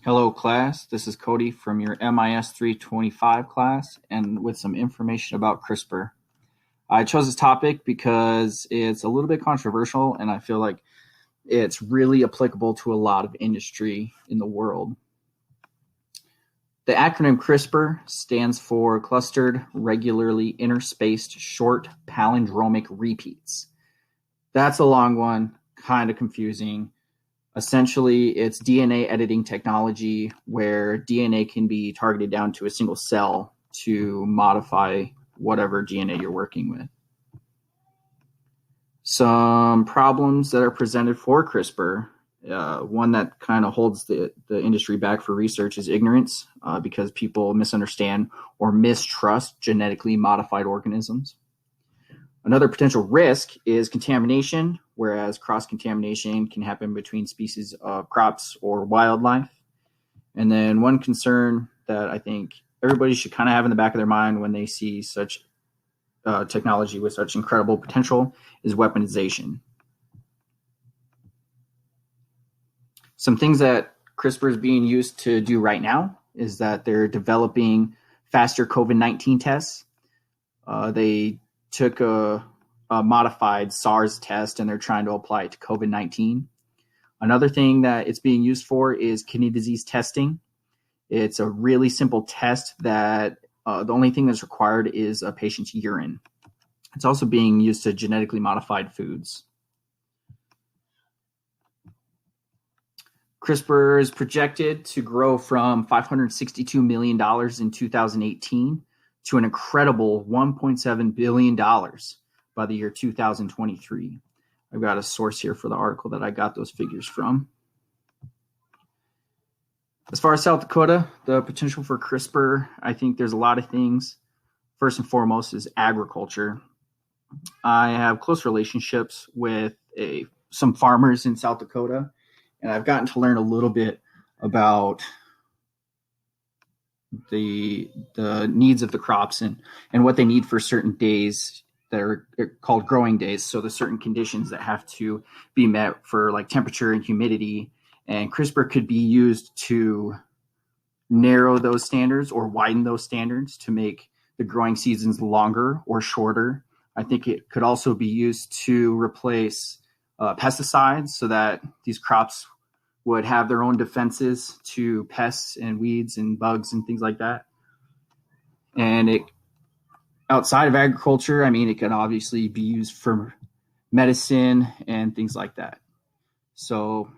Hello class, this is Cody from your MIS 325 class and with some information about CRISPR. I chose this topic because it's a little bit controversial and I feel like it's really applicable to a lot of industry in the world. The acronym CRISPR stands for Clustered Regularly Interspaced Short Palindromic Repeats. That's a long one, kind of confusing. Essentially, it's DNA editing technology where DNA can be targeted down to a single cell to modify whatever DNA you're working with. Some problems that are presented for CRISPR, one that kind of holds the industry back for research is ignorance, because people misunderstand or mistrust genetically modified organisms. Another potential risk is contamination, whereas cross-contamination can happen between species of crops or wildlife. And then one concern that I think everybody should kind of have in the back of their mind when they see such technology with such incredible potential is weaponization. Some things that CRISPR is being used to do right now is that they're developing faster COVID-19 tests. They took a modified SARS test and they're trying to apply it to COVID-19. Another thing that it's being used for is kidney disease testing. It's a really simple test that the only thing that's required is a patient's urine. It's also being used to genetically modified foods. CRISPR is projected to grow from $562 million in 2018 to an incredible $1.7 billion by the year 2023. I've got a source here for the article that I got those figures from. As far as South Dakota, the potential for CRISPR, I think there's a lot of things. First and foremost is agriculture. I have close relationships with some farmers in South Dakota, and I've gotten to learn a little bit about the needs of the crops and what they need for certain days that are called growing days. So the certain conditions that have to be met for like temperature and humidity, and CRISPR could be used to narrow those standards or widen those standards to make the growing seasons longer or shorter. I think it could also be used to replace pesticides so that these crops would have their own defenses to pests and weeds and bugs and things like that. And outside of agriculture, I mean, it can obviously be used for medicine and things like that. So